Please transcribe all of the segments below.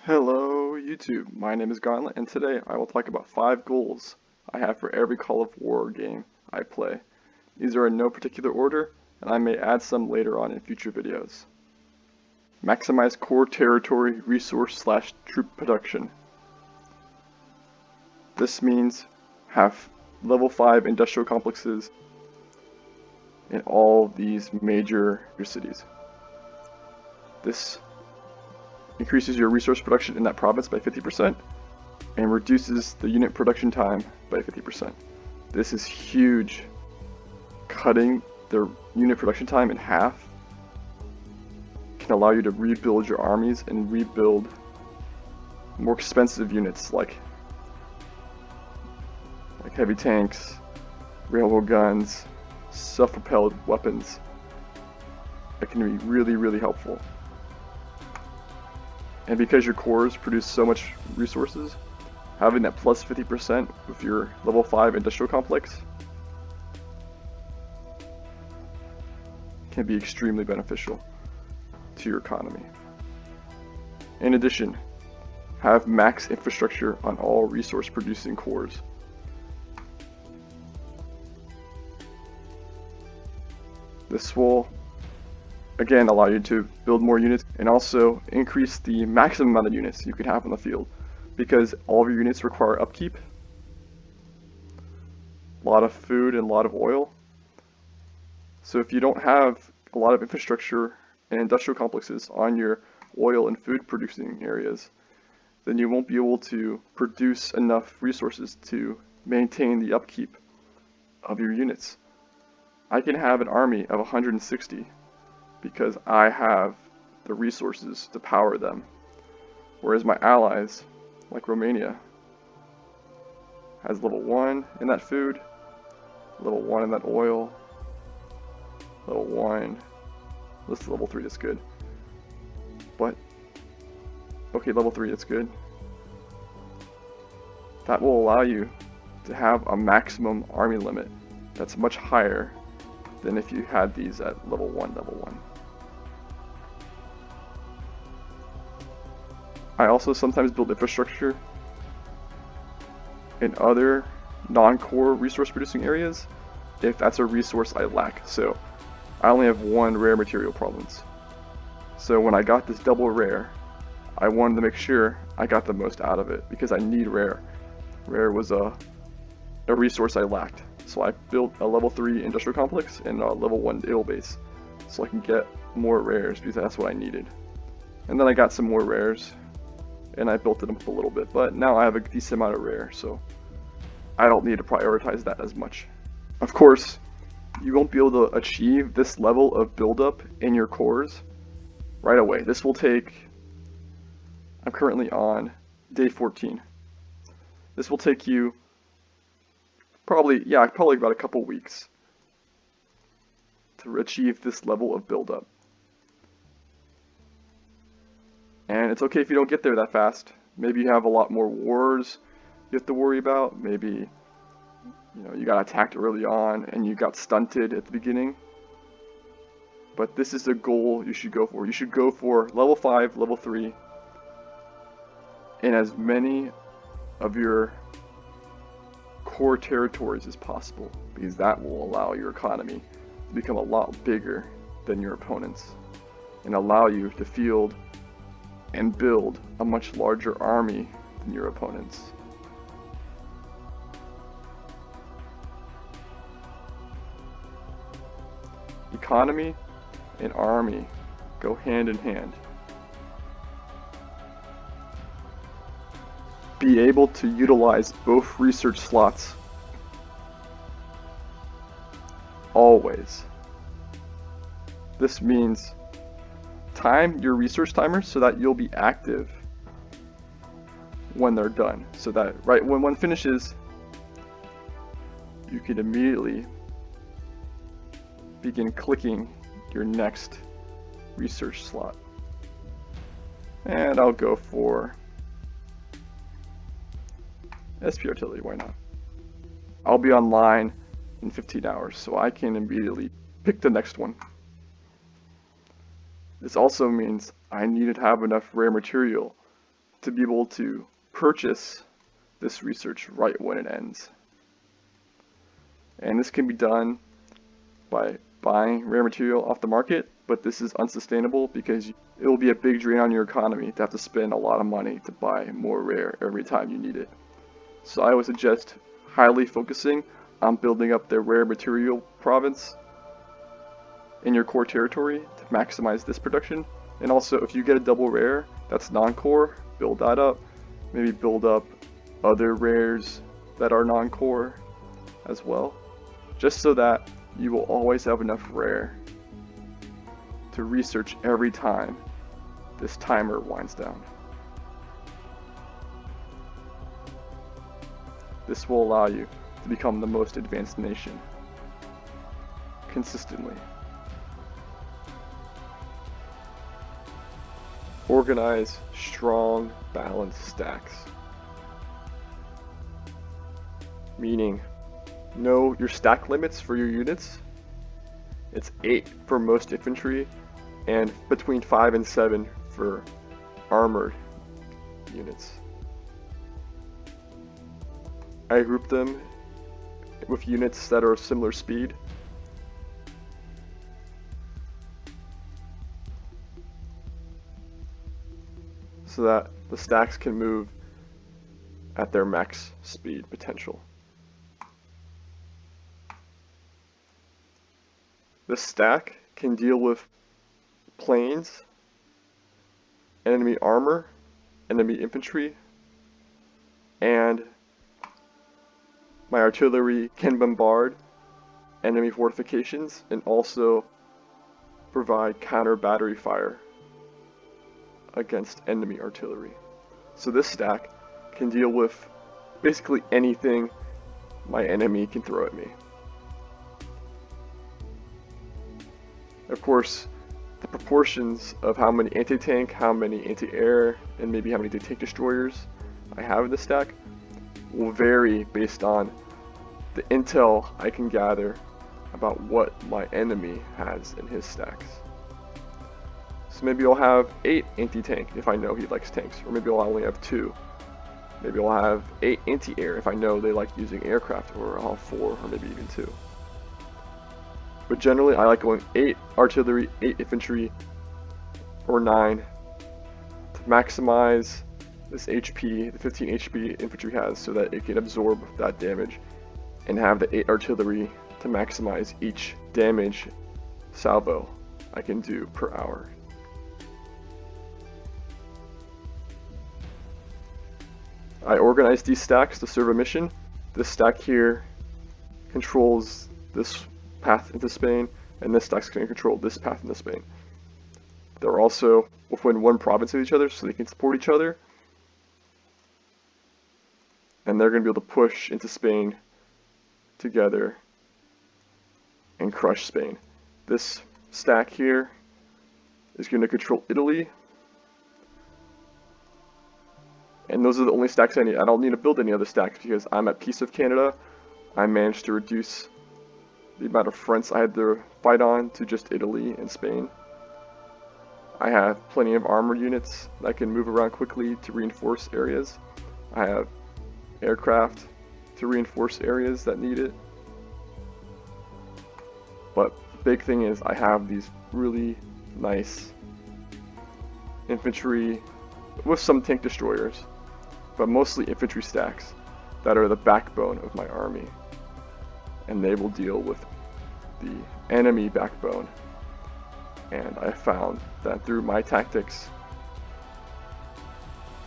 Hello YouTube, my name is Gauntlet and today I will talk about 5 goals I have for every Call of War game I play. These are in no particular order and I may add some later on in future videos. Maximize core territory resource/troop production. This means have level 5 industrial complexes in all these major cities. This increases your resource production in that province by 50% and reduces the unit production time by 50%. This is huge. Cutting the unit production time in half can allow you to rebuild your armies and rebuild more expensive units like heavy tanks, railroad guns, self-propelled weapons. That can be really helpful. And because your cores produce so much resources, having that plus 50% with your level 5 industrial complex can be extremely beneficial to your economy. In addition, have max infrastructure on all resource producing cores. This will again allow you to build more units and also increase the maximum amount of units you can have on the field, because all of your units require upkeep, a lot of food and a lot of oil. So if you don't have a lot of infrastructure and industrial complexes on your oil and food producing areas, then you won't be able to produce enough resources to maintain the upkeep of your units. I can have an army of 160 because I have the resources to power them. Whereas my allies, like Romania, has level 1 in that food, level 1 in that oil, level 1, this is level 3, that's good. But, okay, level 3, that's good. That will allow you to have a maximum army limit that's much higher than if you had these at level 1. I also sometimes build infrastructure in other non-core resource producing areas if that's a resource I lack. So I only have 1 rare material province. So when I got this double rare, I wanted to make sure I got the most out of it because I need rare. Rare was a resource I lacked. So I built a level 3 industrial complex and a level 1 naval base so I can get more rares because that's what I needed. And then I got some more rares and I built it up a little bit, but now I have a decent amount of rare, so I don't need to prioritize that as much. Of course, you won't be able to achieve this level of buildup in your cores right away. This will take, I'm currently on day 14. This will take you probably about a couple weeks to achieve this level of buildup. And it's okay if you don't get there that fast. Maybe you have a lot more wars you have to worry about. Maybe you got attacked early on and you got stunted at the beginning. But this is the goal you should go for. You should go for level 5, level 3 in as many of your core territories as possible, because that will allow your economy to become a lot bigger than your opponents and allow you to field and build a much larger army than your opponents. Economy and army go hand in hand. Be able to utilize both research slots always. This means time your research timers so that you'll be active when they're done, so that right when one finishes you can immediately begin clicking your next research slot. And I'll go for SP artillery, why not? I'll be online in 15 hours, so I can immediately pick the next one. This also means I need to have enough rare material to be able to purchase this research right when it ends. And this can be done by buying rare material off the market, but this is unsustainable because it will be a big drain on your economy to have to spend a lot of money to buy more rare every time you need it. So I would suggest highly focusing on building up their rare material province in your core territory to maximize this production. And also, if you get a double rare that's non-core, build that up. Maybe build up other rares that are non-core as well, just so that you will always have enough rare to research every time this timer winds down. This will allow you to become the most advanced nation consistently. Organize strong, balanced stacks. Meaning, know your stack limits for your units. It's 8 for most infantry, and between 5 and 7 for armored units. I group them with units that are similar speed. So that the stacks can move at their max speed potential. The stack can deal with planes, enemy armor, enemy infantry, and my artillery can bombard enemy fortifications and also provide counter battery fire against enemy artillery. So this stack can deal with basically anything my enemy can throw at me. Of course, the proportions of how many anti-tank, how many anti-air, and maybe how many anti-tank destroyers I have in the stack will vary based on the intel I can gather about what my enemy has in his stacks. So maybe I'll have 8 anti-tank if I know he likes tanks, or maybe I'll only have 2. Maybe I'll have 8 anti-air if I know they like using aircraft, or I'll have 4, or maybe even 2. But generally I like going 8 artillery, 8 infantry, or 9 to maximize this HP, the 15 HP infantry has, so that it can absorb that damage, and have the 8 artillery to maximize each damage salvo I can do per hour. I organize these stacks to serve a mission. This stack here controls this path into Spain, and this stack's going to control this path into Spain. They're also within one province of each other, so they can support each other. And they're going to be able to push into Spain together and crush Spain. This stack here is going to control Italy. And those are the only stacks I need. I don't need to build any other stacks because I'm at peace with Canada. I managed to reduce the amount of fronts I had to fight on to just Italy and Spain. I have plenty of armored units that can move around quickly to reinforce areas. I have aircraft to reinforce areas that need it. But the big thing is I have these really nice infantry with some tank destroyers, but mostly infantry stacks that are the backbone of my army. And they will deal with the enemy backbone. And I found that through my tactics,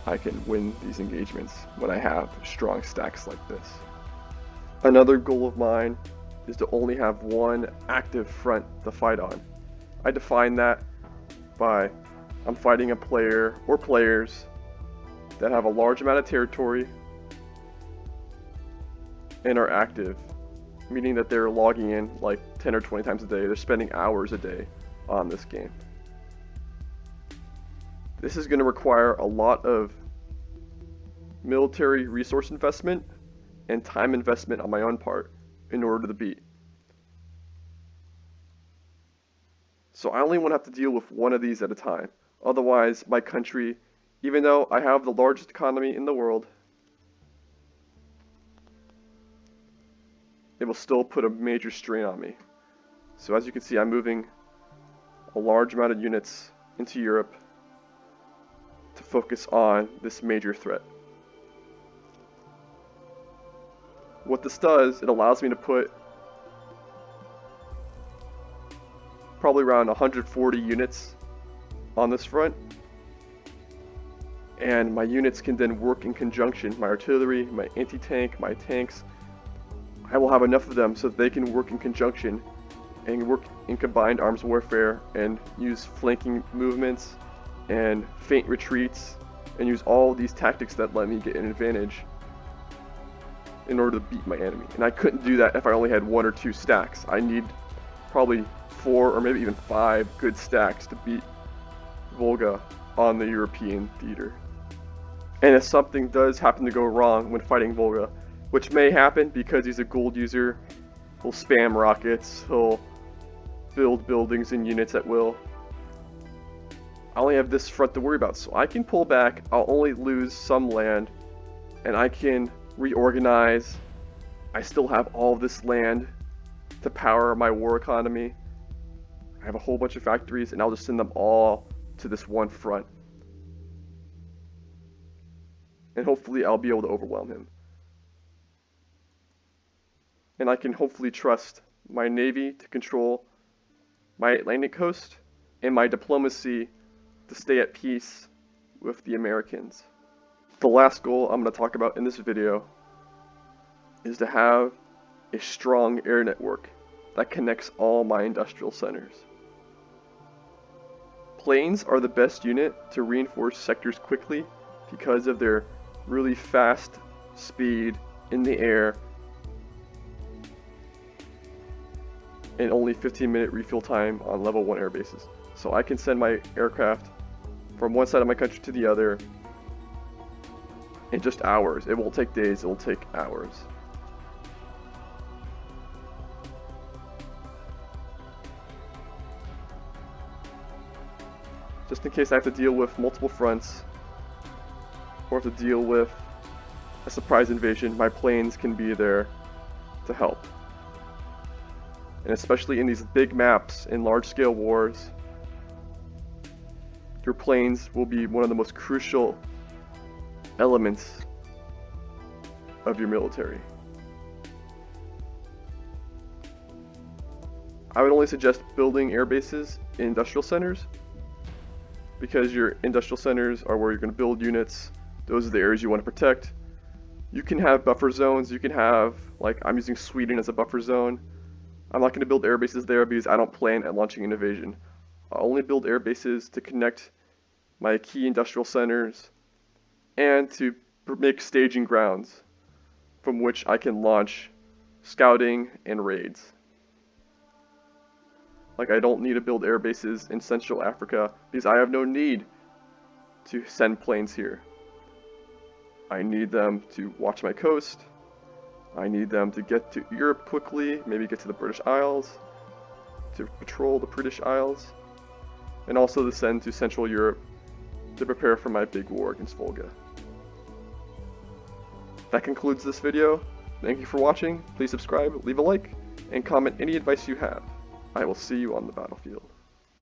I can win these engagements when I have strong stacks like this. Another goal of mine is to only have one active front to fight on. I define that by I'm fighting a player or players that have a large amount of territory and are active, meaning that they're logging in like 10 or 20 times a day. They're spending hours a day on this game. This is going to require a lot of military resource investment and time investment on my own part in order to beat. So I only want to have to deal with one of these at a time. Otherwise, my country Even though I have the largest economy in the world, it will still put a major strain on me. So as you can see, I'm moving a large amount of units into Europe to focus on this major threat. What this does, it allows me to put probably around 140 units on this front, and my units can then work in conjunction. My artillery, my anti-tank, my tanks, I will have enough of them so that they can work in conjunction and work in combined arms warfare and use flanking movements and feint retreats and use all these tactics that let me get an advantage in order to beat my enemy. And I couldn't do that if I only had 1 or 2 stacks. I need probably 4 or maybe even 5 good stacks to beat Volga on the European theater. And if something does happen to go wrong when fighting Volga, which may happen because he's a gold user, he'll spam rockets, he'll build buildings and units at will, I only have this front to worry about, so I can pull back. I'll only lose some land, and I can reorganize. I still have all this land to power my war economy. I have a whole bunch of factories, and I'll just send them all to this one front. And hopefully I'll be able to overwhelm him. And I can hopefully trust my navy to control my Atlantic coast and my diplomacy to stay at peace with the Americans. The last goal I'm going to talk about in this video is to have a strong air network that connects all my industrial centers. Planes are the best unit to reinforce sectors quickly because of their really fast speed in the air and only 15-minute refuel time on level 1 air bases. So I can send my aircraft from one side of my country to the other in just hours. It won't take days, it will take hours. Just in case I have to deal with multiple fronts or have to deal with a surprise invasion, my planes can be there to help. And especially in these big maps in large-scale wars, your planes will be one of the most crucial elements of your military. I would only suggest building air bases in industrial centers because your industrial centers are where you're going to build units. Those are the areas you want to protect. You can have buffer zones. You can have, like, I'm using Sweden as a buffer zone. I'm not going to build air bases there because I don't plan at launching an invasion. I'll only build air bases to connect my key industrial centers and to make staging grounds from which I can launch scouting and raids. Like, I don't need to build air bases in Central Africa because I have no need to send planes here. I need them to watch my coast. I need them to get to Europe quickly, maybe get to the British Isles, to patrol the British Isles, and also to send to Central Europe to prepare for my big war against Volga. That concludes this video. Thank you for watching. Please subscribe, leave a like, and comment any advice you have. I will see you on the battlefield.